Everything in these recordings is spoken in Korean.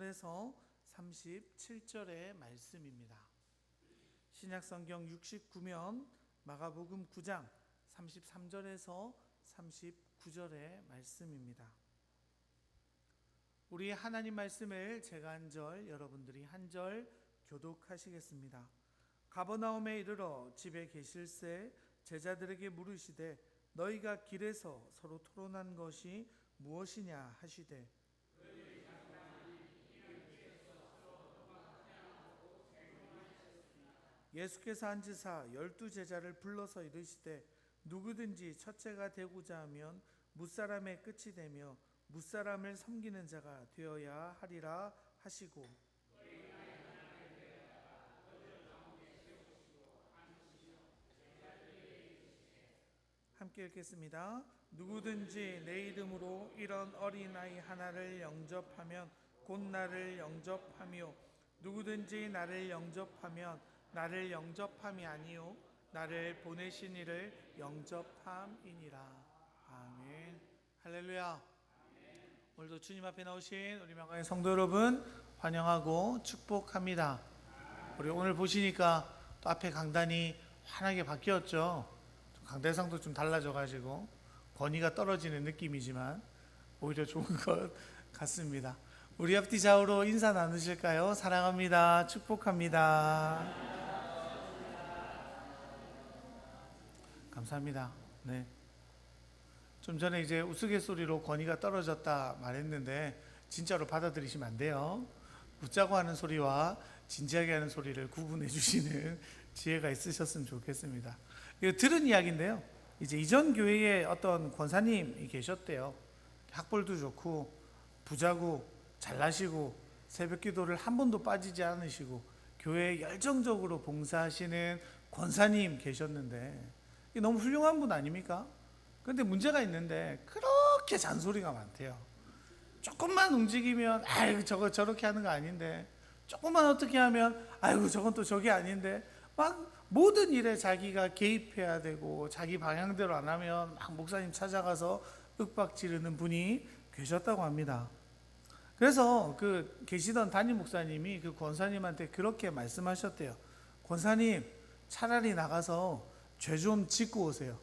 33절에서 37절의 말씀입니다. 신약성경 69면 마가복음 9장 33절에서 39절의 말씀입니다. 우리 하나님 말씀을 제가 한 절, 여러분들이 한 절 교독하시겠습니다. 가버나움에 이르러 집에 계실새 제자들에게 물으시되 너희가 길에서 서로 토론한 것이 무엇이냐 하시되 예수께서 앉으사 12제자를 불러서 이르시되 누구든지 첫째가 되고자 하면 무사람의 끝이 되며 무사람을 섬기는 자가 되어야 하리라 하시고 함께 읽겠습니다. 누구든지 내 이름으로 이런 어린아이 하나를 영접하면 곧 나를 영접하며 누구든지 나를 영접하면 나를 영접함이 아니요 나를 보내신 이를 영접함이니라. 아멘. 할렐루야. 오늘도 주님 앞에 나오신 우리 명강의 성도 여러분 환영하고 축복합니다. 우리 오늘 보시니까 또 앞에 강단이 환하게 바뀌었죠. 강대상도 좀 달라져가지고 권위가 떨어지는 느낌이지만 오히려 좋은 것 같습니다. 우리 앞뒤 좌우로 인사 나누실까요? 사랑합니다. 축복합니다. 감사합니다. 네. 좀 전에 이제 우스갯소리로 권위가 떨어졌다 말했는데 진짜로 받아들이시면 안 돼요. 웃자고 하는 소리와 진지하게 하는 소리를 구분해 주시는 지혜가 있으셨으면 좋겠습니다. 이거 들은 이야기인데요. 이제 이전 교회에 어떤 권사님이 계셨대요. 학벌도 좋고 부자고 잘나시고 새벽 기도를 한 번도 빠지지 않으시고 교회에 열정적으로 봉사하시는 권사님 계셨는데 이게 너무 훌륭한 분 아닙니까? 그런데 문제가 있는데 그렇게 잔소리가 많대요. 조금만 움직이면 아이고 저거 저렇게 하는 거 아닌데 조금만 어떻게 하면 아이고 저건 또 저게 아닌데 막 모든 일에 자기가 개입해야 되고 자기 방향대로 안 하면 막 목사님 찾아가서 윽박 지르는 분이 계셨다고 합니다. 그래서 그 계시던 담임 목사님이 그 권사님한테 그렇게 말씀하셨대요. 권사님 차라리 나가서 죄 좀 짓고 오세요.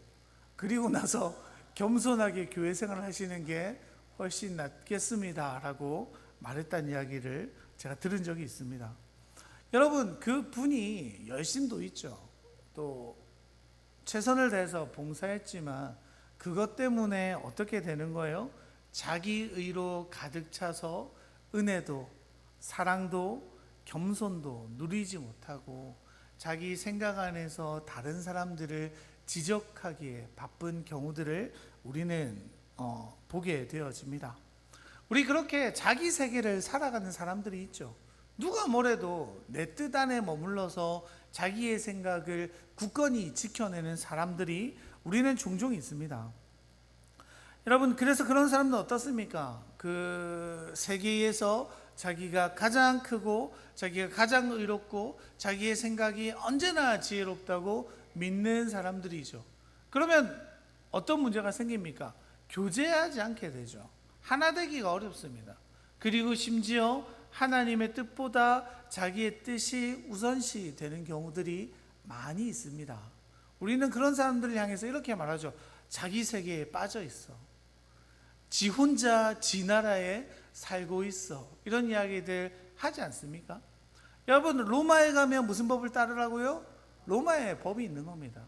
그리고 나서 겸손하게 교회 생활을 하시는 게 훨씬 낫겠습니다 라고 말했다는 이야기를 제가 들은 적이 있습니다. 여러분 그 분이 열심도 있죠. 또 최선을 다해서 봉사했지만 그것 때문에 어떻게 되는 거예요? 자기 의로 가득 차서 은혜도 사랑도 겸손도 누리지 못하고 자기 생각 안에서 다른 사람들을 지적하기에 바쁜 경우들을 우리는 보게 되어집니다. 우리 그렇게 자기 세계를 살아가는 사람들이 있죠. 누가 뭐래도 내 뜻 안에 머물러서 자기의 생각을 굳건히 지켜내는 사람들이 우리는 종종 있습니다. 여러분 그래서 그런 사람들은 어떻습니까? 그 세계에서 자기가 가장 크고 자기가 가장 의롭고 자기의 생각이 언제나 지혜롭다고 믿는 사람들이죠. 그러면 어떤 문제가 생깁니까? 교제하지 않게 되죠. 하나 되기가 어렵습니다. 그리고 심지어 하나님의 뜻보다 자기의 뜻이 우선시 되는 경우들이 많이 있습니다. 우리는 그런 사람들을 향해서 이렇게 말하죠. 자기 세계에 빠져 있어. 지 혼자 지 나라에 살고 있어. 이런 이야기들 하지 않습니까? 여러분 로마에 가면 무슨 법을 따르라고요? 로마의 법이 있는 겁니다.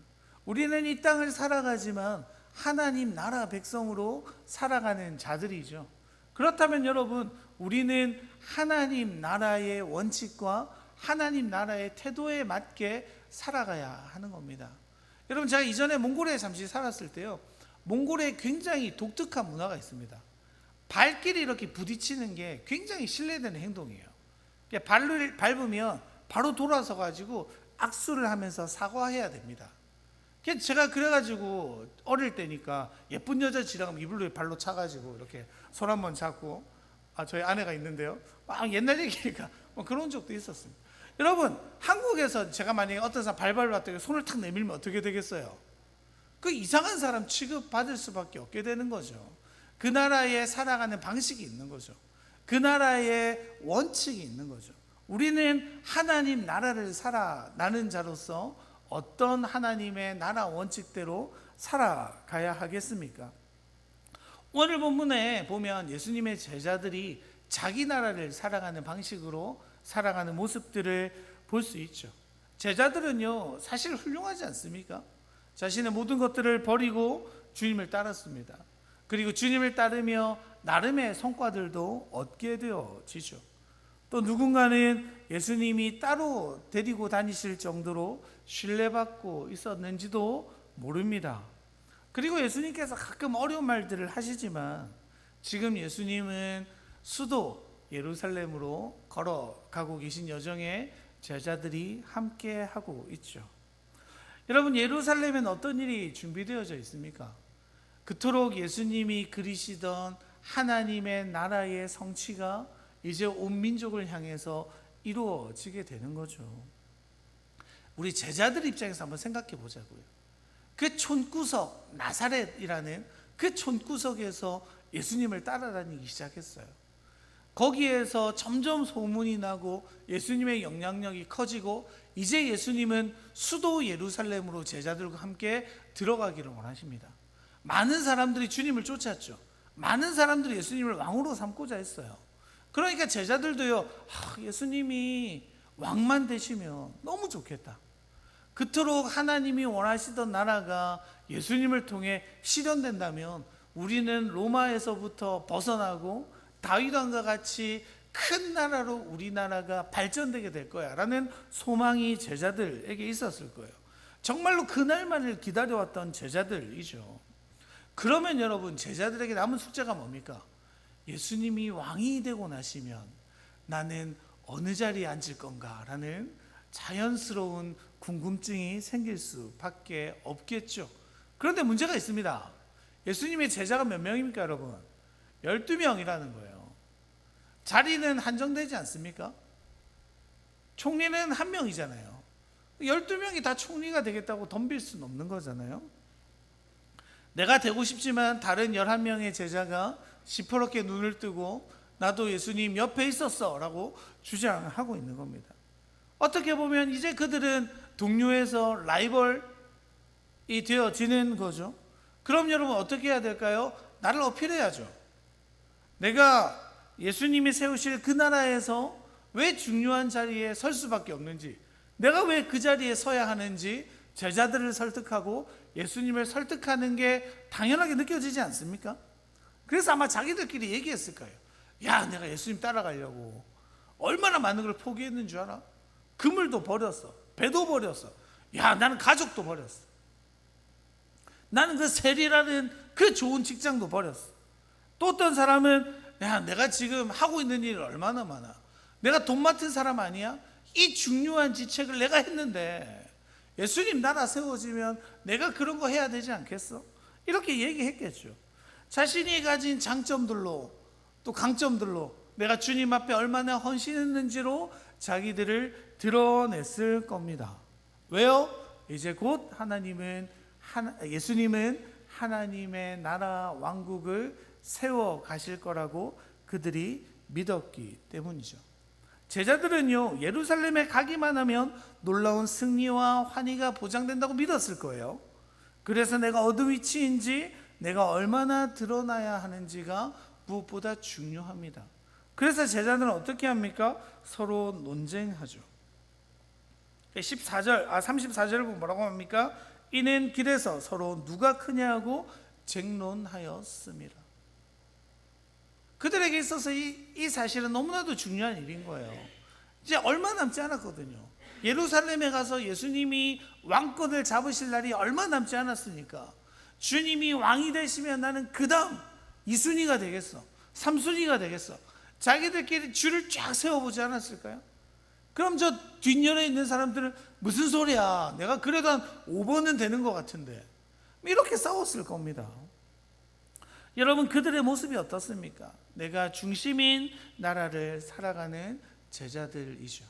우리는 이 땅을 살아가지만 하나님 나라 백성으로 살아가는 자들이죠. 그렇다면 여러분 우리는 하나님 나라의 원칙과 하나님 나라의 태도에 맞게 살아가야 하는 겁니다. 여러분 제가 이전에 몽골에 잠시 살았을 때요. 몽골에 굉장히 독특한 문화가 있습니다. 발길이 이렇게 부딪히는 게 굉장히 신뢰되는 행동이에요. 발을 밟으면 바로 돌아서 가지고 악수를 하면서 사과해야 됩니다. 제가 그래가지고 어릴 때니까 예쁜 여자 지나가면 이불로 발로 차가지고 이렇게 손 한번 잡고 저희 아내가 있는데요. 막 옛날 얘기니까 그런 적도 있었습니다. 여러분 한국에서 제가 만약에 어떤 사람 발 밟았다고 손을 탁 내밀면 어떻게 되겠어요? 그 이상한 사람 취급받을 수밖에 없게 되는 거죠. 그 나라에 살아가는 방식이 있는 거죠. 그 나라의 원칙이 있는 거죠. 우리는 하나님 나라를 살아나는 자로서 어떤 하나님의 나라 원칙대로 살아가야 하겠습니까? 오늘 본문에 보면 예수님의 제자들이 자기 나라를 살아가는 방식으로 살아가는 모습들을 볼 수 있죠. 제자들은요, 사실 훌륭하지 않습니까? 자신의 모든 것들을 버리고 주님을 따랐습니다. 그리고 주님을 따르며 나름의 성과들도 얻게 되어지죠. 또 누군가는 예수님이 따로 데리고 다니실 정도로 신뢰받고 있었는지도 모릅니다. 그리고 예수님께서 가끔 어려운 말들을 하시지만 지금 예수님은 수도 예루살렘으로 걸어가고 계신 여정에 제자들이 함께 하고 있죠. 여러분, 예루살렘엔 어떤 일이 준비되어져 있습니까? 그토록 예수님이 그리시던 하나님의 나라의 성취가 이제 온 민족을 향해서 이루어지게 되는 거죠. 우리 제자들 입장에서 한번 생각해 보자고요. 그 촌구석, 나사렛이라는 그 촌구석에서 예수님을 따라다니기 시작했어요. 거기에서 점점 소문이 나고 예수님의 영향력이 커지고 이제 예수님은 수도 예루살렘으로 제자들과 함께 들어가기를 원하십니다. 많은 사람들이 주님을 쫓았죠. 많은 사람들이 예수님을 왕으로 삼고자 했어요. 그러니까 제자들도요, 예수님이 왕만 되시면 너무 좋겠다. 그토록 하나님이 원하시던 나라가 예수님을 통해 실현된다면 우리는 로마에서부터 벗어나고 다윗왕과 같이 큰 나라로 우리나라가 발전되게 될 거야 라는 소망이 제자들에게 있었을 거예요. 정말로 그날만을 기다려왔던 제자들이죠. 그러면 여러분, 제자들에게 남은 숙제가 뭡니까? 예수님이 왕이 되고 나시면 나는 어느 자리에 앉을 건가 라는 자연스러운 궁금증이 생길 수밖에 없겠죠. 그런데 문제가 있습니다. 예수님의 제자가 몇 명입니까, 여러분? 12명이라는 거예요. 자리는 한정되지 않습니까? 총리는 한 명이잖아요. 12명이 다 총리가 되겠다고 덤빌 수는 없는 거잖아요. 내가 되고 싶지만 다른 11명의 제자가 시퍼렇게 눈을 뜨고 나도 예수님 옆에 있었어 라고 주장하고 있는 겁니다. 어떻게 보면 이제 그들은 동료에서 라이벌이 되어지는 거죠. 그럼 여러분 어떻게 해야 될까요? 나를 어필해야죠. 내가 예수님이 세우실 그 나라에서 왜 중요한 자리에 설 수밖에 없는지, 내가 왜 그 자리에 서야 하는지 제자들을 설득하고 예수님을 설득하는 게 당연하게 느껴지지 않습니까? 그래서 아마 자기들끼리 얘기했을 거예요. 야, 내가 예수님 따라가려고 얼마나 많은 걸 포기했는 줄 알아? 그물도 버렸어, 배도 버렸어, 야, 나는 가족도 버렸어, 나는 그 세리라는 그 좋은 직장도 버렸어. 또 어떤 사람은 야, 내가 지금 하고 있는 일이 얼마나 많아, 내가 돈 맡은 사람 아니야? 이 중요한 지책을 내가 했는데 예수님 나라 세워지면 내가 그런 거 해야 되지 않겠어? 이렇게 얘기했겠죠. 자신이 가진 장점들로 또 강점들로 내가 주님 앞에 얼마나 헌신했는지로 자기들을 드러냈을 겁니다. 왜요? 이제 곧 예수님은 하나님의 나라 왕국을 세워 가실 거라고 그들이 믿었기 때문이죠. 제자들은요, 예루살렘에 가기만 하면 놀라운 승리와 환희가 보장된다고 믿었을 거예요. 그래서 내가 어느 위치인지, 내가 얼마나 드러나야 하는지가 무엇보다 중요합니다. 그래서 제자들은 어떻게 합니까? 서로 논쟁하죠. 34절 보면 뭐라고 합니까? 이는 길에서 서로 누가 크냐고 쟁론하였습니다. 그들에게 있어서 이 사실은 너무나도 중요한 일인 거예요. 이제 얼마 남지 않았거든요. 예루살렘에 가서 예수님이 왕권을 잡으실 날이 얼마 남지 않았으니까 주님이 왕이 되시면 나는 그 다음 2순위가 되겠어, 3순위가 되겠어, 자기들끼리 줄을 쫙 세워보지 않았을까요? 그럼 저 뒷면에 있는 사람들은 무슨 소리야, 내가 그래도 한 5번은 되는 것 같은데, 이렇게 싸웠을 겁니다. 여러분, 그들의 모습이 어떻습니까? 내가 중심인 나라를 살아가는 제자들이죠.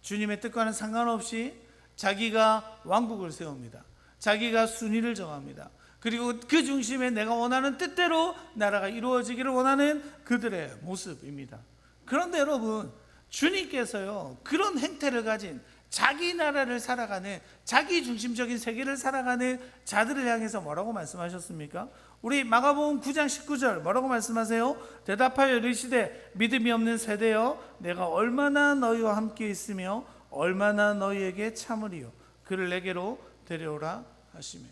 주님의 뜻과는 상관없이 자기가 왕국을 세웁니다. 자기가 순위를 정합니다. 그리고 그 중심에 내가 원하는 뜻대로 나라가 이루어지기를 원하는 그들의 모습입니다. 그런데 여러분, 주님께서요, 그런 행태를 가진 자기 나라를 살아가는, 자기 중심적인 세계를 살아가는 자들을 향해서 뭐라고 말씀하셨습니까? 우리 마가복음 9장 19절 뭐라고 말씀하세요? 대답하여 이르시되 믿음이 없는 세대여, 내가 얼마나 너희와 함께 있으며 얼마나 너희에게 참으리요, 그를 내게로 데려오라 하시며.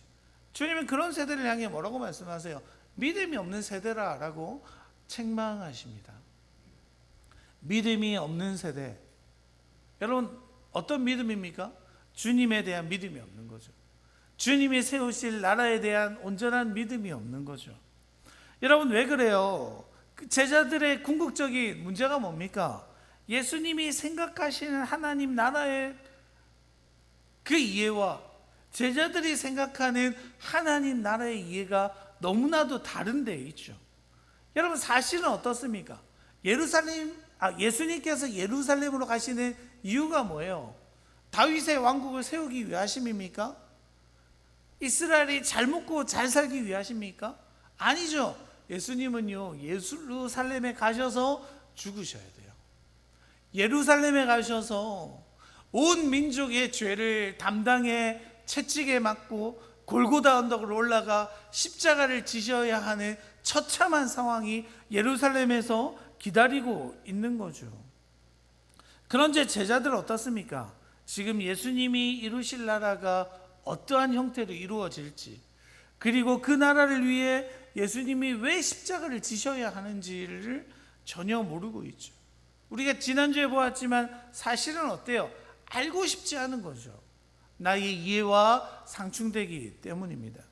주님은 그런 세대를 향해 뭐라고 말씀하세요? 믿음이 없는 세대라 라고 책망하십니다. 믿음이 없는 세대, 여러분 어떤 믿음입니까? 주님에 대한 믿음이 없는 거죠. 주님이 세우실 나라에 대한 온전한 믿음이 없는 거죠. 여러분 왜 그래요? 제자들의 궁극적인 문제가 뭡니까? 예수님이 생각하시는 하나님 나라의 그 이해와 제자들이 생각하는 하나님 나라의 이해가 너무나도 다른 데 있죠. 여러분 사실은 어떻습니까? 예수님께서 예루살렘으로 가시는 이유가 뭐예요? 다윗의 왕국을 세우기 위하심입니까? 이스라엘이 잘 먹고 잘 살기 위하십니까? 아니죠. 예수님은요, 예루살렘에 가셔서 죽으셔야 돼요. 예루살렘에 가셔서 온 민족의 죄를 담당해 채찍에 맞고 골고다 언덕으로 올라가 십자가를 지셔야 하는 처참한 상황이 예루살렘에서 기다리고 있는 거죠. 그런데 제자들 어떻습니까? 지금 예수님이 이루실 나라가 어떠한 형태로 이루어질지, 그리고 그 나라를 위해 예수님이 왜 십자가를 지셔야 하는지를 전혀 모르고 있죠. 우리가 지난주에 보았지만 사실은 어때요? 알고 싶지 않은 거죠. 나의 이해와 상충되기 때문입니다.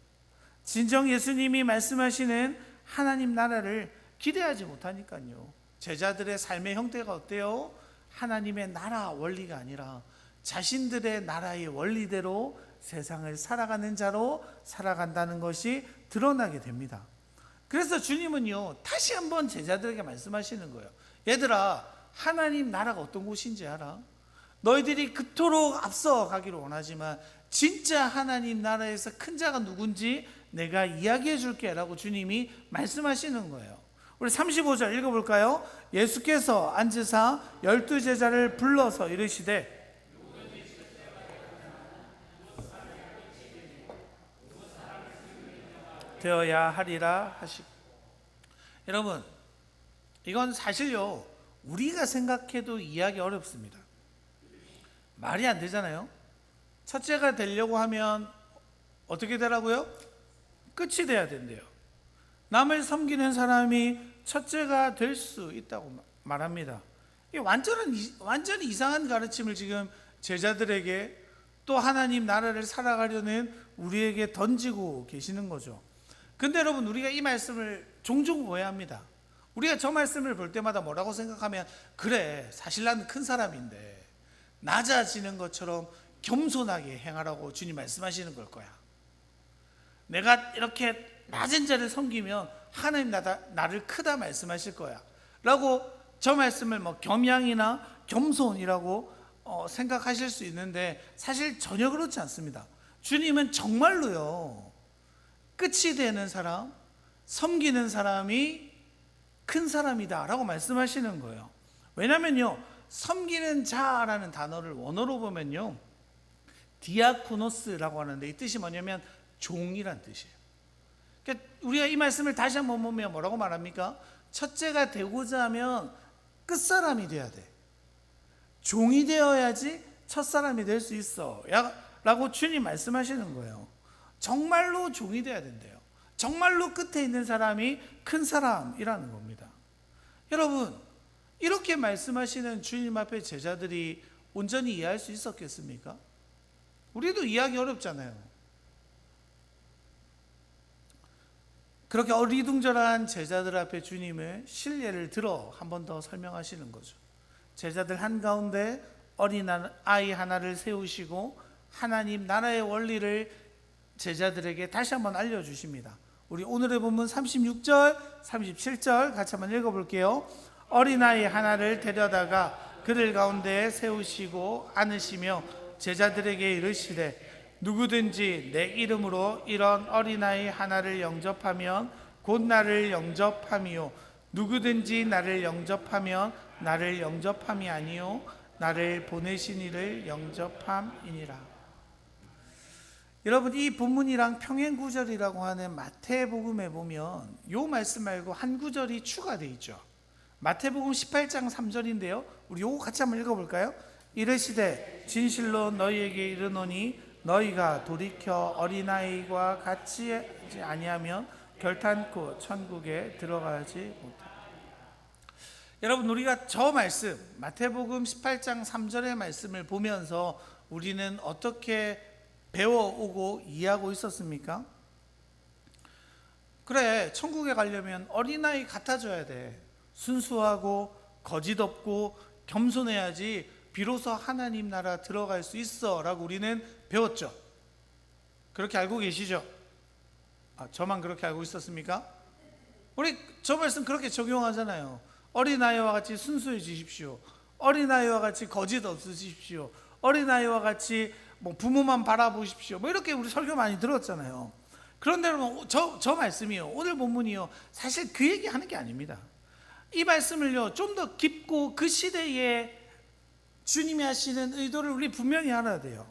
진정 예수님이 말씀하시는 하나님 나라를 기대하지 못하니까요, 제자들의 삶의 형태가 어때요? 하나님의 나라 원리가 아니라 자신들의 나라의 원리대로 세상을 살아가는 자로 살아간다는 것이 드러나게 됩니다. 그래서 주님은요, 다시 한번 제자들에게 말씀하시는 거예요. 얘들아, 하나님 나라가 어떤 곳인지 알아? 너희들이 그토록 앞서가기를 원하지만 진짜 하나님 나라에서 큰 자가 누군지 내가 이야기해 줄게 라고 주님이 말씀하시는 거예요. 우리 35절 읽어볼까요? 예수께서 앉으사 12제자를 불러서 이르시되 되어야 하리라 하시고. 여러분, 이건 사실요, 우리가 생각해도 이해하기 어렵습니다. 말이 안 되잖아요. 첫째가 되려고 하면 어떻게 되라고요? 끝이 돼야 된대요. 남을 섬기는 사람이 첫째가 될 수 있다고 말합니다. 이 완전히 이상한 가르침을 지금 제자들에게, 또 하나님 나라를 살아가려는 우리에게 던지고 계시는 거죠. 근데 여러분, 우리가 이 말씀을 종종 오해합니다. 우리가 저 말씀을 볼 때마다 뭐라고 생각하면, 그래, 사실 나는 큰 사람인데 낮아지는 것처럼 겸손하게 행하라고 주님 말씀하시는 걸 거야. 내가 이렇게 낮은 자를 섬기면 하나님 나를 크다 말씀하실 거야 라고 저 말씀을 겸양이나 겸손이라고 생각하실 수 있는데, 사실 전혀 그렇지 않습니다. 주님은 정말로요, 끝이 되는 사람, 섬기는 사람이 큰 사람이다 라고 말씀하시는 거예요. 왜냐면요, 섬기는 자라는 단어를 원어로 보면요, 디아코노스라고 하는데 이 뜻이 뭐냐면 종이란 뜻이에요. 그러니까 우리가 이 말씀을 다시 한번 보면 뭐라고 말합니까? 첫째가 되고자 하면 끝사람이 돼야 돼. 종이 되어야지 첫사람이 될 수 있어 라고 주님 말씀하시는 거예요. 정말로 종이 돼야 된대요. 정말로 끝에 있는 사람이 큰 사람이라는 겁니다. 여러분, 이렇게 말씀하시는 주님 앞에 제자들이 온전히 이해할 수 있었겠습니까? 우리도 이해하기 어렵잖아요. 그렇게 어리둥절한 제자들 앞에 주님의 신뢰를 들어 한 번 더 설명하시는 거죠. 제자들 한가운데 어린아이 하나를 세우시고 하나님 나라의 원리를 제자들에게 다시 한번 알려주십니다. 우리 오늘의 본문 36절, 37절 같이 한번 읽어볼게요. 어린아이 하나를 데려다가 그들 가운데 세우시고 안으시며 제자들에게 이르시되 누구든지 내 이름으로 이런 어린아이 하나를 영접하면 곧 나를 영접함이요 누구든지 나를 영접하면 나를 영접함이 아니요 나를 보내신 이를 영접함이니라. 여러분, 이 본문이랑 평행구절이라고 하는 마태복음에 보면 이 말씀 말고 한 구절이 추가되어 있죠. 마태복음 18장 3절인데요 우리 요거 같이 한번 읽어볼까요? 이르시되 진실로 너희에게 이르노니 너희가 돌이켜 어린아이와 같이 하지 아니하면 결탄코 천국에 들어가지 못하리라. 여러분, 우리가 저 말씀 마태복음 18장 3절의 말씀을 보면서 우리는 어떻게 배워오고 이해하고 있었습니까? 그래, 천국에 가려면 어린아이 같아져야 돼. 순수하고 거짓 없고 겸손해야지 비로소 하나님 나라 들어갈 수 있어 라고 우리는 배웠죠. 그렇게 알고 계시죠? 저만 그렇게 알고 있었습니까? 우리 저 말씀 그렇게 적용하잖아요. 어린아이와 같이 순수해지십시오. 어린아이와 같이 거짓 없으십시오. 어린아이와 같이 부모만 바라보십시오. 이렇게 우리 설교 많이 들었잖아요. 그런데 여러분, 저 말씀이요, 오늘 본문이요, 사실 그 얘기 하는 게 아닙니다. 이 말씀을요 좀 더 깊고 그 시대에 주님이 하시는 의도를 우리 분명히 알아야 돼요.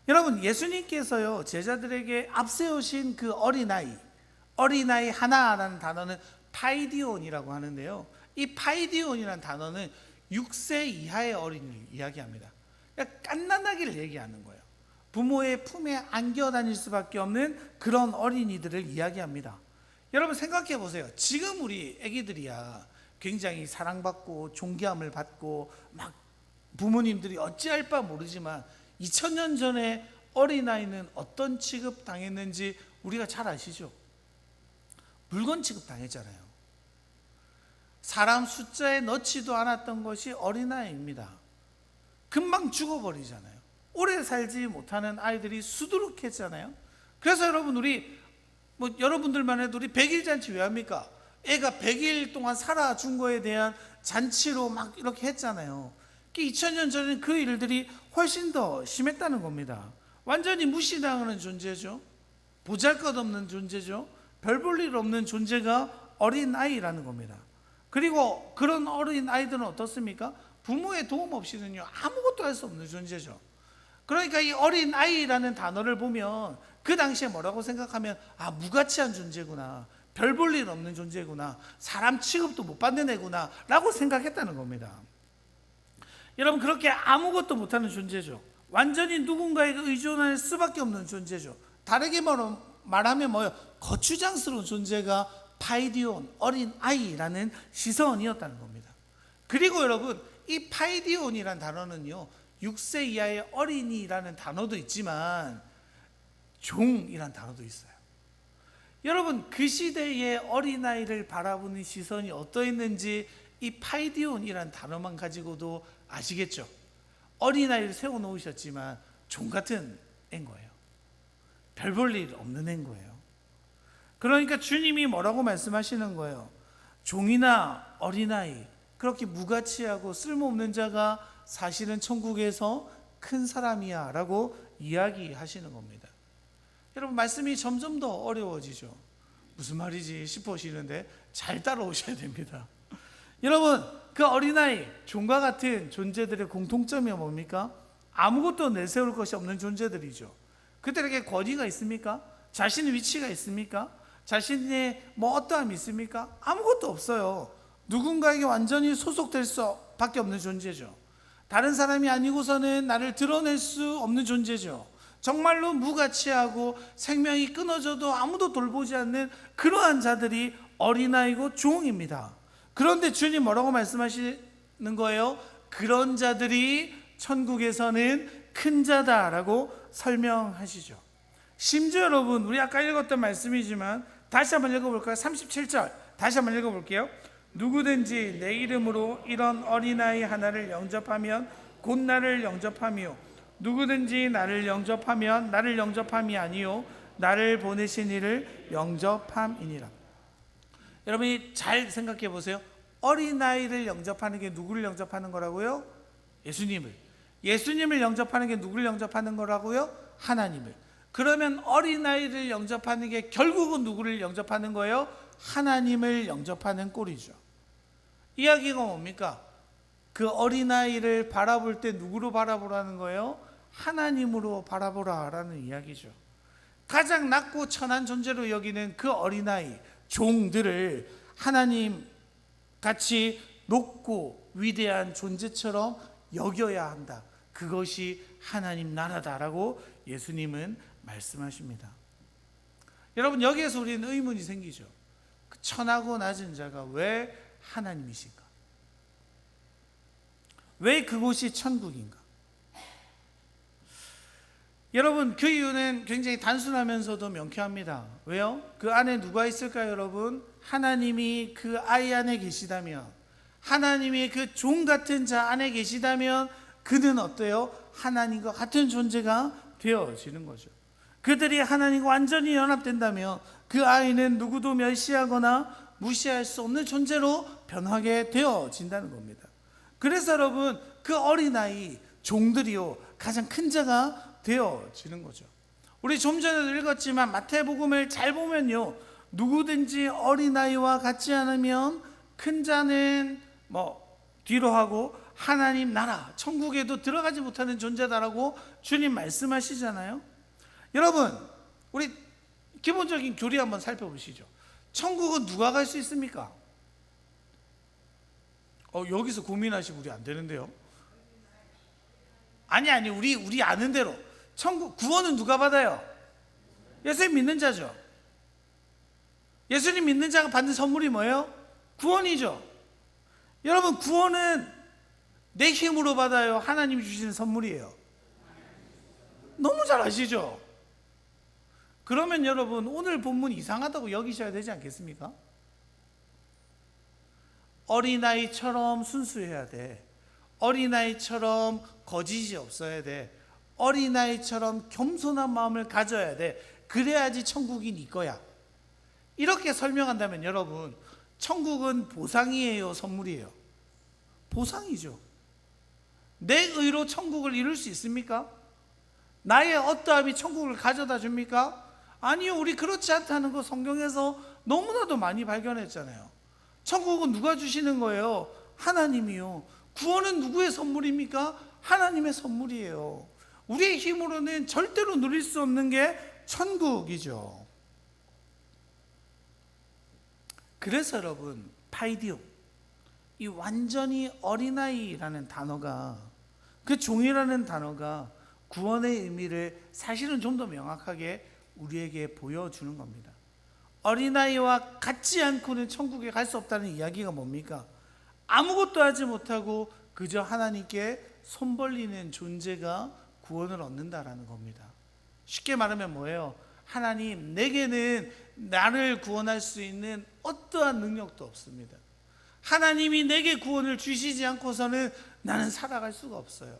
여러분, 예수님께서요 제자들에게 앞세우신 그 어린아이 하나라는 단어는 파이디온이라고 하는데요, 이 파이디온이라는 단어는 6세 이하의 어린이를 이야기합니다. 그러니까 갓난아기를 얘기하는 거예요. 부모의 품에 안겨 다닐 수밖에 없는 그런 어린이들을 이야기합니다. 여러분, 생각해 보세요. 지금 우리 애기들이야 굉장히 사랑받고 존귀함을 받고 막 부모님들이 어찌할 바 모르지만 2000년 전에 어린아이는 어떤 취급 당했는지 우리가 잘 아시죠? 물건 취급 당했잖아요. 사람 숫자에 넣지도 않았던 것이 어린아이입니다. 금방 죽어버리잖아요. 오래 살지 못하는 아이들이 수두룩했잖아요. 그래서 여러분, 우리 여러분들만 해도 우리 100일 잔치 왜 합니까? 애가 100일 동안 살아준 거에 대한 잔치로 막 이렇게 했잖아요. 2000년 전에는 그 일들이 훨씬 더 심했다는 겁니다. 완전히 무시당하는 존재죠. 보잘것없는 존재죠. 별 볼 일 없는 존재가 어린아이라는 겁니다. 그리고 그런 어린아이들은 어떻습니까? 부모의 도움 없이는요 아무것도 할 수 없는 존재죠. 그러니까 이 어린아이라는 단어를 보면 그 당시에 뭐라고 생각하면 무가치한 존재구나, 별 볼 일 없는 존재구나, 사람 취급도 못 받는 애구나 라고 생각했다는 겁니다. 여러분, 그렇게 아무것도 못하는 존재죠. 완전히 누군가에게 의존할 수밖에 없는 존재죠. 다르게 말하면 거추장스러운 존재가 파이디온, 어린아이라는 시선이었다는 겁니다. 그리고 여러분, 이 파이디온이라는 단어는요 6세 이하의 어린이라는 단어도 있지만 종이라는 단어도 있어요. 여러분, 그 시대의 어린아이를 바라보는 시선이 어떠했는지 이 파이디온이라는 단어만 가지고도 아시겠죠? 어린아이를 세워놓으셨지만 종 같은 애인 거예요. 별 볼 일 없는 애인 거예요. 그러니까 주님이 뭐라고 말씀하시는 거예요? 종이나 어린아이, 그렇게 무가치하고 쓸모없는 자가 사실은 천국에서 큰 사람이야 라고 이야기하시는 겁니다. 여러분, 말씀이 점점 더 어려워지죠. 무슨 말이지 싶으시는데 잘 따라오셔야 됩니다. 여러분, 그 어린아이, 종과 같은 존재들의 공통점이 뭡니까? 아무것도 내세울 것이 없는 존재들이죠. 그들에게 권위가 있습니까? 자신의 위치가 있습니까? 자신의 어떠함이 있습니까? 아무것도 없어요. 누군가에게 완전히 소속될 수밖에 없는 존재죠. 다른 사람이 아니고서는 나를 드러낼 수 없는 존재죠. 정말로 무가치하고 생명이 끊어져도 아무도 돌보지 않는 그러한 자들이 어린아이고 종입니다. 그런데 주님 뭐라고 말씀하시는 거예요? 그런 자들이 천국에서는 큰 자다라고 설명하시죠. 심지어 여러분, 우리 아까 읽었던 말씀이지만 다시 한번 읽어볼까요? 37절 다시 한번 읽어볼게요. 누구든지 내 이름으로 이런 어린아이 하나를 영접하면 곧 나를 영접하며 누구든지 나를 영접하면 나를 영접함이 아니요 나를 보내신 이를 영접함이니라. 여러분이 잘 생각해 보세요. 어린아이를 영접하는 게 누구를 영접하는 거라고요? 예수님을 영접하는 게 누구를 영접하는 거라고요? 하나님을. 그러면 어린아이를 영접하는 게 결국은 누구를 영접하는 거예요? 하나님을 영접하는 꼴이죠. 이야기가 뭡니까? 그 어린아이를 바라볼 때 누구로 바라보라는 거예요? 하나님으로 바라보라라는 이야기죠. 가장 낮고 천한 존재로 여기는 그 어린아이, 종들을 하나님 같이 높고 위대한 존재처럼 여겨야 한다. 그것이 하나님 나라다라고 예수님은 말씀하십니다. 여러분, 여기에서 우리는 의문이 생기죠. 그 천하고 낮은 자가 왜 하나님이신가? 왜 그곳이 천국인가? 여러분, 그 이유는 굉장히 단순하면서도 명쾌합니다. 왜요? 그 안에 누가 있을까요, 여러분? 하나님이 그 아이 안에 계시다면, 하나님이 그 종 같은 자 안에 계시다면 그는 어때요? 하나님과 같은 존재가 되어지는 거죠. 그들이 하나님과 완전히 연합된다면 그 아이는 누구도 멸시하거나 무시할 수 없는 존재로 변하게 되어진다는 겁니다. 그래서 여러분, 그 어린아이 종들이요 가장 큰 자가 되어지는 거죠. 우리 좀 전에도 읽었지만 마태복음을 잘 보면요, 누구든지 어린아이와 같지 않으면 큰 자는 뒤로 하고 하나님 나라 천국에도 들어가지 못하는 존재다라고 주님 말씀하시잖아요. 여러분, 우리 기본적인 교리 한번 살펴보시죠. 천국은 누가 갈 수 있습니까? 여기서 고민하시면 우리 안 되는데요. 아니 우리 아는 대로 천국 구원은 누가 받아요? 예수님 믿는 자죠. 예수님 믿는 자가 받는 선물이 뭐예요? 구원이죠. 여러분, 구원은 내 힘으로 받아요? 하나님이 주시는 선물이에요? 너무 잘 아시죠? 그러면 여러분, 오늘 본문 이상하다고 여기셔야 되지 않겠습니까? 어린아이처럼 순수해야 돼. 어린아이처럼 거짓이 없어야 돼. 어린아이처럼 겸손한 마음을 가져야 돼. 그래야지 천국이 네 거야. 이렇게 설명한다면 여러분, 천국은 보상이에요, 선물이에요? 보상이죠. 내 의로 천국을 이룰 수 있습니까? 나의 어떠함이 천국을 가져다 줍니까? 아니요, 우리 그렇지 않다는 거 성경에서 너무나도 많이 발견했잖아요. 천국은 누가 주시는 거예요? 하나님이요. 구원은 누구의 선물입니까? 하나님의 선물이에요. 우리의 힘으로는 절대로 누릴 수 없는 게 천국이죠. 그래서 여러분, 파이디움, 이 완전히 어린아이라는 단어가, 그 종이라는 단어가 구원의 의미를 사실은 좀 더 명확하게 우리에게 보여주는 겁니다. 어린아이와 같지 않고는 천국에 갈 수 없다는 이야기가 뭡니까? 아무것도 하지 못하고 그저 하나님께 손 벌리는 존재가 구원을 얻는다라는 겁니다. 쉽게 말하면 뭐예요? 하나님, 내게는 나를 구원할 수 있는 어떠한 능력도 없습니다. 하나님이 내게 구원을 주시지 않고서는 나는 살아갈 수가 없어요.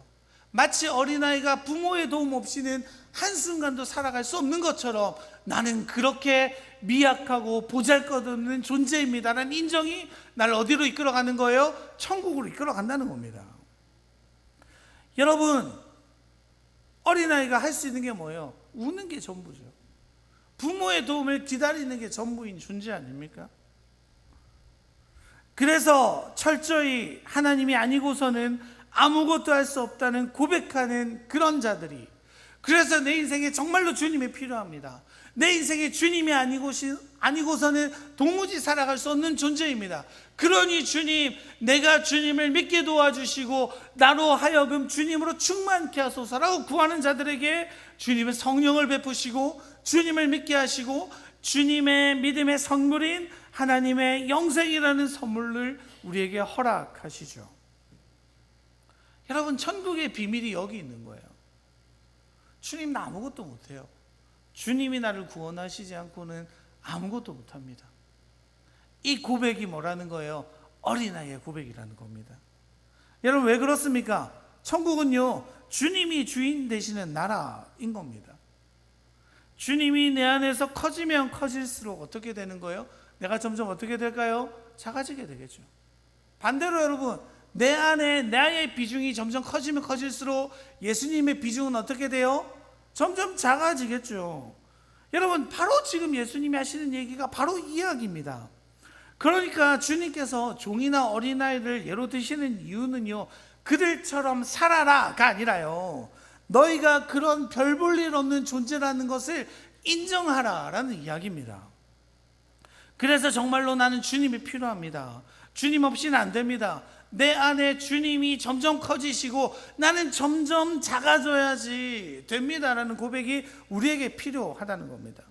마치 어린아이가 부모의 도움 없이는 한순간도 살아갈 수 없는 것처럼 나는 그렇게 미약하고 보잘것없는 존재입니다라는 인정이 나를 어디로 이끌어가는 거예요? 천국으로 이끌어간다는 겁니다. 여러분, 어린아이가 할 수 있는 게 뭐예요? 우는 게 전부죠. 부모의 도움을 기다리는 게 전부인 존재 아닙니까? 그래서 철저히 하나님이 아니고서는 아무것도 할 수 없다는 고백하는 그런 자들이, 그래서 내 인생에 정말로 주님이 필요합니다. 내 인생에 주님이 아니고서는 도무지 살아갈 수 없는 존재입니다. 그러니 주님, 내가 주님을 믿게 도와주시고 나로 하여금 주님으로 충만케 하소서라고 구하는 자들에게 주님은 성령을 베푸시고 주님을 믿게 하시고 주님의 믿음의 선물인 하나님의 영생이라는 선물을 우리에게 허락하시죠. 여러분, 천국의 비밀이 여기 있는 거예요. 주님, 나 아무것도 못해요. 주님이 나를 구원하시지 않고는 아무것도 못합니다. 이 고백이 뭐라는 거예요? 어린아이의 고백이라는 겁니다. 여러분, 왜 그렇습니까? 천국은요, 주님이 주인 되시는 나라인 겁니다. 주님이 내 안에서 커지면 커질수록 어떻게 되는 거예요? 내가 점점 어떻게 될까요? 작아지게 되겠죠. 반대로 여러분, 내 안에 나의 비중이 점점 커지면 커질수록 예수님의 비중은 어떻게 돼요? 점점 작아지겠죠. 여러분, 바로 지금 예수님이 하시는 얘기가 바로 이 이야기입니다. 그러니까 주님께서 종이나 어린아이를 예로 드시는 이유는요, 그들처럼 살아라가 아니라요, 너희가 그런 별 볼 일 없는 존재라는 것을 인정하라라는 이야기입니다. 그래서 정말로 나는 주님이 필요합니다. 주님 없이는 안 됩니다. 내 안에 주님이 점점 커지시고 나는 점점 작아져야지 됩니다라는 고백이 우리에게 필요하다는 겁니다.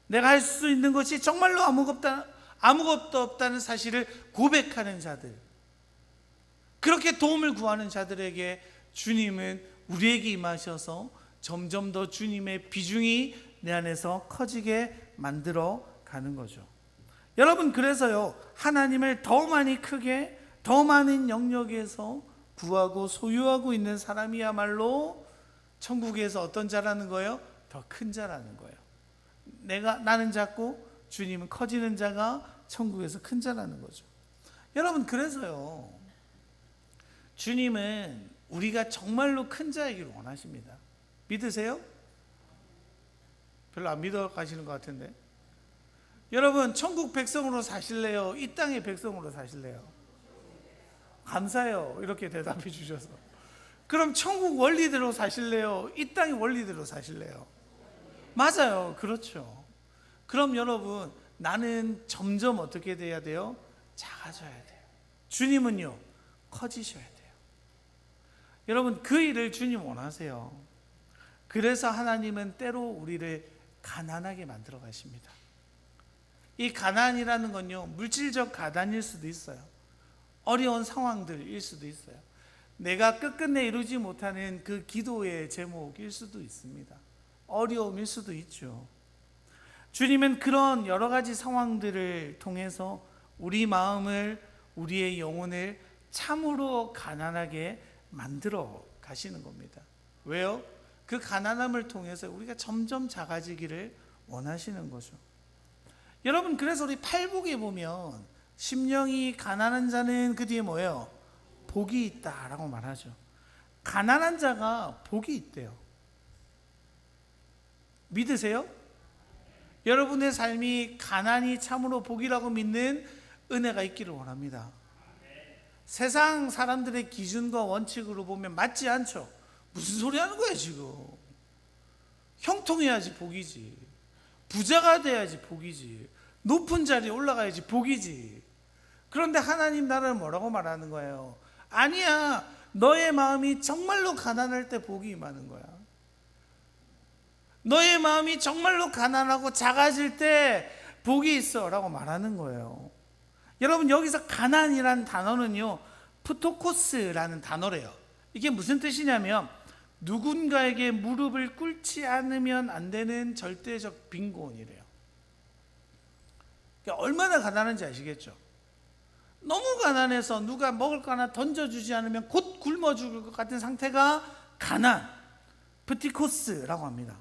내가 할 수 있는 것이 정말로 아무것도 없다는 사실을 고백하는 자들, 그렇게 도움을 구하는 자들에게 주님은 우리에게 임하셔서 점점 더 주님의 비중이 내 안에서 커지게 만들어 가는 거죠. 여러분, 그래서요, 하나님을 더 많이 크게, 더 많은 영역에서 구하고 소유하고 있는 사람이야말로 천국에서 어떤 자라는 거예요? 더 큰 자라는 거예요. 나는 작고 주님은 커지는 자가 천국에서 큰 자라는 거죠. 여러분, 그래서요, 주님은 우리가 정말로 큰 자이기를 원하십니다. 믿으세요? 별로 안 믿어 가시는 것 같은데. 여러분, 천국 백성으로 사실래요? 이 땅의 백성으로 사실래요? 감사해요, 이렇게 대답해 주셔서. 그럼 천국 원리대로 사실래요? 이 땅의 원리대로 사실래요? 맞아요, 그렇죠. 그럼 여러분, 나는 점점 어떻게 돼야 돼요? 작아져야 돼요. 주님은요, 커지셔야 돼요. 여러분, 그 일을 주님 원하세요. 그래서 하나님은 때로 우리를 가난하게 만들어 가십니다. 이 가난이라는 건요, 물질적 가난일 수도 있어요. 어려운 상황들일 수도 있어요. 내가 끝끝내 이루지 못하는 그 기도의 제목일 수도 있습니다. 어려움일 수도 있죠. 주님은 그런 여러 가지 상황들을 통해서 우리 마음을, 우리의 영혼을 참으로 가난하게 만들어 가시는 겁니다. 왜요? 그 가난함을 통해서 우리가 점점 작아지기를 원하시는 거죠. 여러분, 그래서 우리 팔복에 보면 심령이 가난한 자는 그 뒤에 뭐예요? 복이 있다라고 말하죠. 가난한 자가 복이 있대요. 믿으세요? 여러분의 삶이 가난이 참으로 복이라고 믿는 은혜가 있기를 원합니다. 세상 사람들의 기준과 원칙으로 보면 맞지 않죠. 무슨 소리 하는 거야 지금. 형통해야지 복이지. 부자가 돼야지 복이지. 높은 자리에 올라가야지 복이지. 그런데 하나님 나라는 뭐라고 말하는 거예요? 아니야, 너의 마음이 정말로 가난할 때 복이 임하는 거야. 너의 마음이 정말로 가난하고 작아질 때 복이 있어 라고 말하는 거예요. 여러분, 여기서 가난이라는 단어는요, 프토코스라는 단어래요. 이게 무슨 뜻이냐면 누군가에게 무릎을 꿇지 않으면 안 되는 절대적 빈곤이래요. 그러니까 얼마나 가난한지 아시겠죠? 너무 가난해서 누가 먹을 거 하나 던져주지 않으면 곧 굶어 죽을 것 같은 상태가 가난, 프티코스라고 합니다.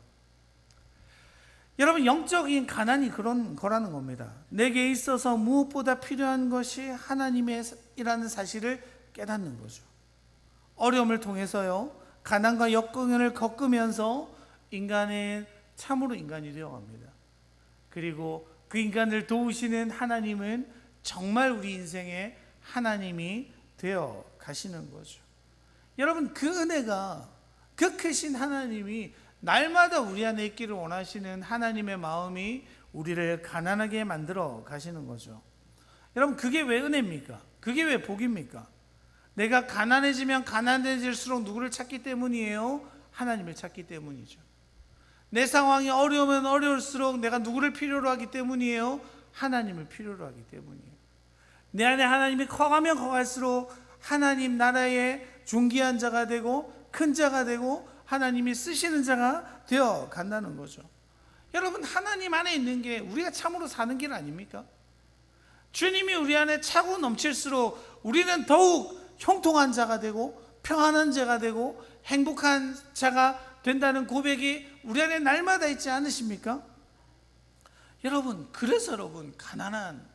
여러분, 영적인 가난이 그런 거라는 겁니다. 내게 있어서 무엇보다 필요한 것이 하나님이라는 사실을 깨닫는 거죠. 어려움을 통해서요, 가난과 역경을 겪으면서 인간은 참으로 인간이 되어갑니다. 그리고 그 인간을 도우시는 하나님은 정말 우리 인생의 하나님이 되어 가시는 거죠. 여러분, 그 은혜가, 그 크신 하나님이 날마다 우리 안에 있기를 원하시는 하나님의 마음이 우리를 가난하게 만들어 가시는 거죠. 여러분, 그게 왜 은혜입니까? 그게 왜 복입니까? 내가 가난해지면 가난해질수록 누구를 찾기 때문이에요? 하나님을 찾기 때문이죠. 내 상황이 어려우면 어려울수록 내가 누구를 필요로 하기 때문이에요? 하나님을 필요로 하기 때문이에요. 내 안에 하나님이 커가면 커갈수록 하나님 나라의 존귀한 자가 되고 큰 자가 되고 하나님이 쓰시는 자가 되어 간다는 거죠. 여러분, 하나님 안에 있는 게 우리가 참으로 사는 길 아닙니까? 주님이 우리 안에 차고 넘칠수록 우리는 더욱 형통한 자가 되고 평안한 자가 되고 행복한 자가 된다는 고백이 우리 안에 날마다 있지 않으십니까? 여러분, 그래서 여러분, 가난한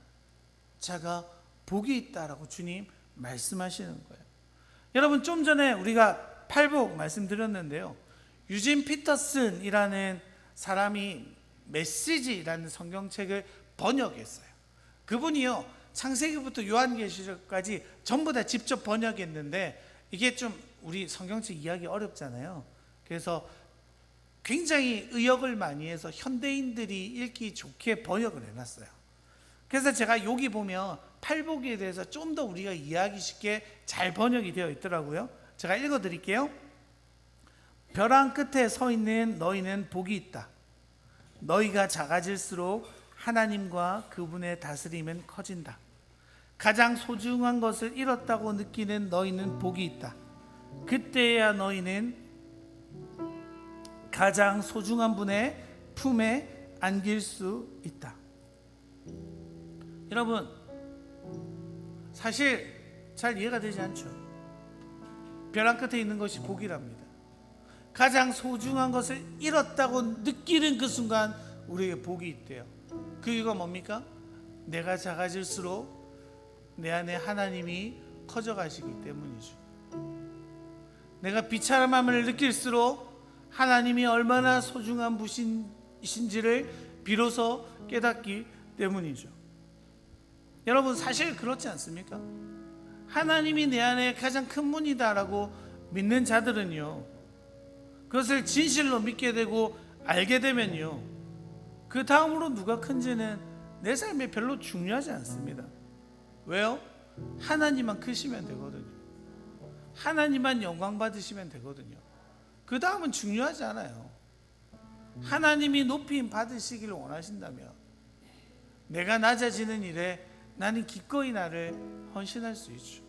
자가 복이 있다라고 주님 말씀하시는 거예요. 여러분, 좀 전에 우리가 팔복 말씀드렸는데요, 유진 피터슨이라는 사람이 메시지라는 성경책을 번역했어요. 그분이요, 창세기부터 요한계시록까지 전부 다 직접 번역했는데, 이게 좀 우리 성경책 이해하기 어렵잖아요. 그래서 굉장히 의역을 많이 해서 현대인들이 읽기 좋게 번역을 해놨어요. 그래서 제가 여기 보면 팔복에 대해서 좀 더 우리가 이해하기 쉽게 잘 번역이 되어 있더라고요. 제가 읽어드릴게요. 벼랑 끝에 서 있는 너희는 복이 있다. 너희가 작아질수록 하나님과 그분의 다스림은 커진다. 가장 소중한 것을 잃었다고 느끼는 너희는 복이 있다. 그때야 너희는 가장 소중한 분의 품에 안길 수 있다. 여러분, 사실 잘 이해가 되지 않죠? 벼랑 끝에 있는 것이 복이랍니다. 가장 소중한 것을 잃었다고 느끼는 그 순간 우리에게 복이 있대요. 그 이유가 뭡니까? 내가 작아질수록 내 안에 하나님이 커져가시기 때문이죠. 내가 비참함을 느낄수록 하나님이 얼마나 소중한 분이신지를 비로소 깨닫기 때문이죠. 여러분, 사실 그렇지 않습니까? 하나님이 내 안에 가장 큰 분이다라고 믿는 자들은요, 그것을 진실로 믿게 되고 알게 되면요, 그 다음으로 누가 큰지는 내 삶에 별로 중요하지 않습니다. 왜요? 하나님만 크시면 되거든요. 하나님만 영광 받으시면 되거든요. 그 다음은 중요하지 않아요. 하나님이 높임 받으시기를 원하신다면 내가 낮아지는 일에 나는 기꺼이 나를 헌신할 수 있죠.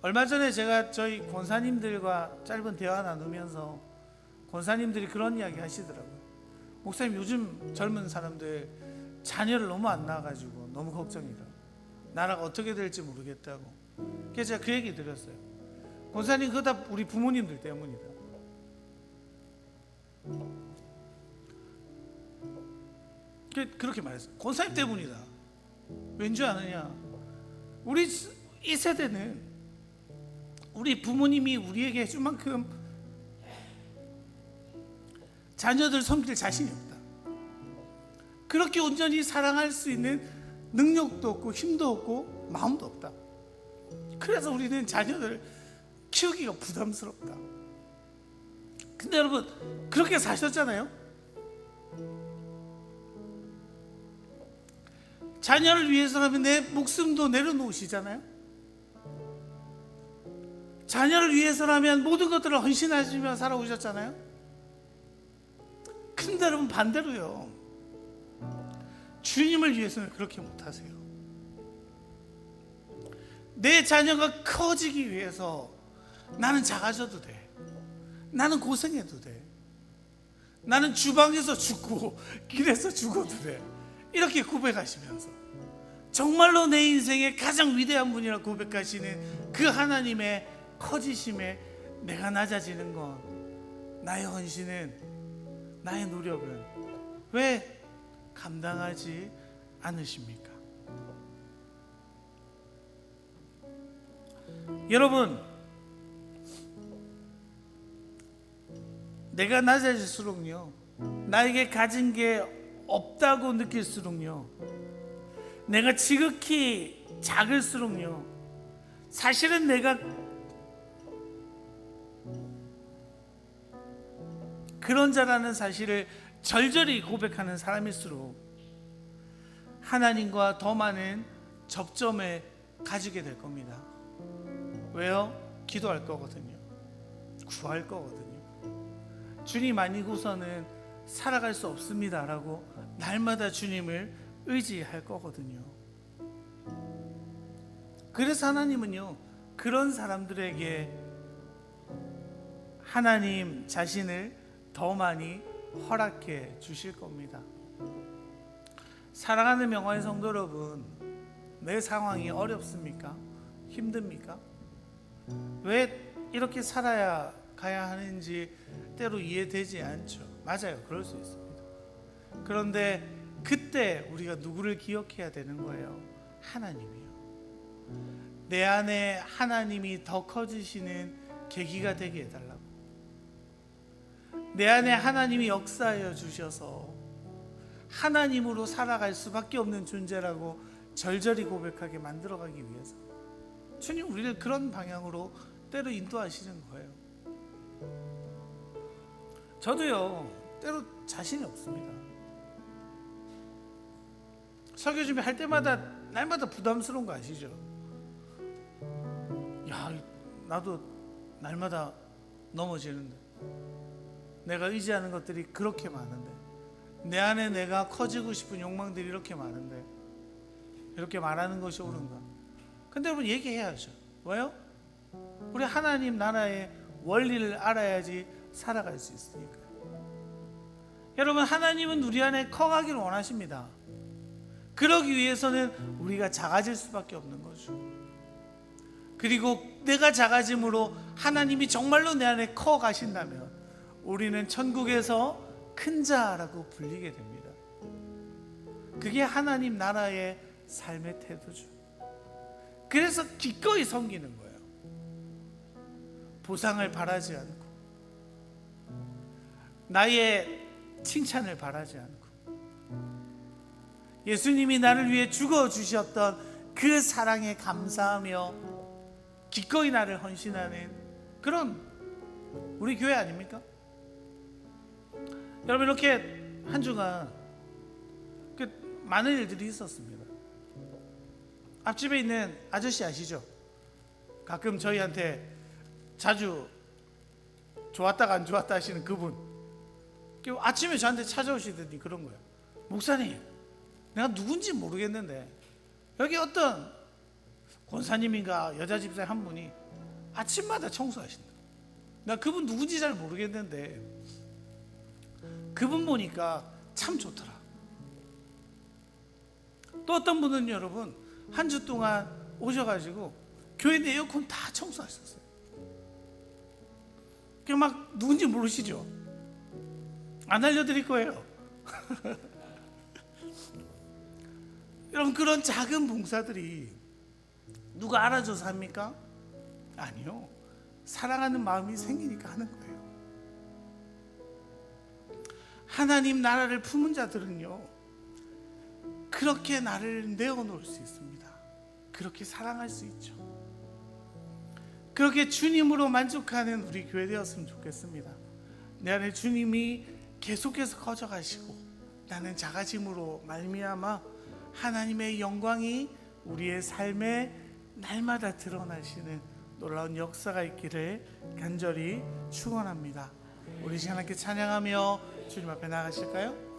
얼마 전에 제가 저희 권사님들과 짧은 대화 나누면서 권사님들이 그런 이야기 하시더라고요. 목사님, 요즘 젊은 사람들 자녀를 너무 안 낳아가지고 너무 걱정이다. 나라가 어떻게 될지 모르겠다고. 그래서 제가 그 얘기 드렸어요. 권사님, 그거 다 우리 부모님들 때문이다. 그렇게 말했어요. 권사님 때문이다. 왠지 아느냐? 우리 이 세대는 우리 부모님이 우리에게 해준 만큼 자녀들 섬길 자신이 없다. 그렇게 온전히 사랑할 수 있는 능력도 없고 힘도 없고 마음도 없다. 그래서 우리는 자녀들을 키우기가 부담스럽다. 근데 여러분, 그렇게 사셨잖아요? 자녀를 위해서라면 내 목숨도 내려놓으시잖아요? 자녀를 위해서라면 모든 것들을 헌신하시며 살아오셨잖아요? 근데 여러분, 반대로요, 주님을 위해서는 그렇게 못하세요. 내 자녀가 커지기 위해서 나는 작아져도 돼. 나는 고생해도 돼. 나는 주방에서 죽고 길에서 죽어도 돼. 이렇게 고백하시면서 정말로 내 인생의 가장 위대한 분이라고 고백하시는 그 하나님의 커지심에 내가 낮아지는 건, 나의 헌신은, 나의 노력은 왜 감당하지 않으십니까? 여러분, 내가 낮아질수록요, 나에게 가진 게 없다고 느낄수록요, 내가 지극히 작을수록요, 사실은 내가 그런 자라는 사실을 절절히 고백하는 사람일수록 하나님과 더 많은 접점을 가지게 될 겁니다. 왜요? 기도할 거거든요. 구할 거거든요. 주님 아니고서는 살아갈 수 없습니다 라고 날마다 주님을 의지할 거거든요. 그래서 하나님은요, 그런 사람들에게 하나님 자신을 더 많이 허락해 주실 겁니다. 사랑하는 명화의 성도 여러분, 내 상황이 어렵습니까? 힘듭니까? 왜 이렇게 살아야 가야 하는지 때로 이해되지 않죠. 맞아요, 그럴 수 있습니다. 그런데 그때 우리가 누구를 기억해야 되는 거예요? 하나님이요. 내 안에 하나님이 더 커지시는 계기가 되게 해달라고. 내 안에 하나님이 역사하여 주셔서 하나님으로 살아갈 수밖에 없는 존재라고 절절히 고백하게 만들어가기 위해서 주님 우리를 그런 방향으로 때로 인도하시는 거예요. 저도요 때로 자신이 없습니다. 설교 준비할 때마다 날마다 부담스러운 거 아시죠? 야, 나도 날마다 넘어지는데, 내가 의지하는 것들이 그렇게 많은데, 내 안에 내가 커지고 싶은 욕망들이 이렇게 많은데 이렇게 말하는 것이 옳은가? 근데 여러분 얘기해야죠. 왜요? 우리 하나님 나라의 원리를 알아야지 살아갈 수 있으니까요. 여러분, 하나님은 우리 안에 커가기를 원하십니다. 그러기 위해서는 우리가 작아질 수밖에 없는 거죠. 그리고 내가 작아짐으로 하나님이 정말로 내 안에 커 가신다면 우리는 천국에서 큰 자라고 불리게 됩니다. 그게 하나님 나라의 삶의 태도죠. 그래서 기꺼이 섬기는 거예요. 보상을 바라지 않고, 나의 칭찬을 바라지 않고, 예수님이 나를 위해 죽어주셨던 그 사랑에 감사하며 기꺼이 나를 헌신하는 그런 우리 교회 아닙니까? 여러분, 이렇게 한 주간 많은 일들이 있었습니다. 앞집에 있는 아저씨 아시죠? 가끔 저희한테 자주 좋았다가 안 좋았다 하시는 그분, 아침에 저한테 찾아오시더니 그런 거예요. 목사님, 내가 누군지 모르겠는데 여기 어떤 권사님인가 여자 집사님 한 분이 아침마다 청소하신다. 나 그분 누군지 잘 모르겠는데 그분 보니까 참 좋더라. 또 어떤 분은 여러분 한 주 동안 오셔가지고 교회 내 에어컨 다 청소하셨어요. 그 막 누군지 모르시죠? 안 알려드릴 거예요. 여러분, 그런 작은 봉사들이 누가 알아줘서 합니까? 아니요. 사랑하는 마음이 생기니까 하는 거예요. 하나님 나라를 품은 자들은요, 그렇게 나를 내어놓을 수 있습니다. 그렇게 사랑할 수 있죠. 그렇게 주님으로 만족하는 우리 교회 되었으면 좋겠습니다. 내 안에 주님이 계속해서 커져가시고 나는 작아짐으로 말미암아 하나님의 영광이 우리의 삶에 날마다 드러나시는 놀라운 역사가 있기를 간절히 축원합니다. 우리 시간 함께 찬양하며 주님 앞에 나가실까요?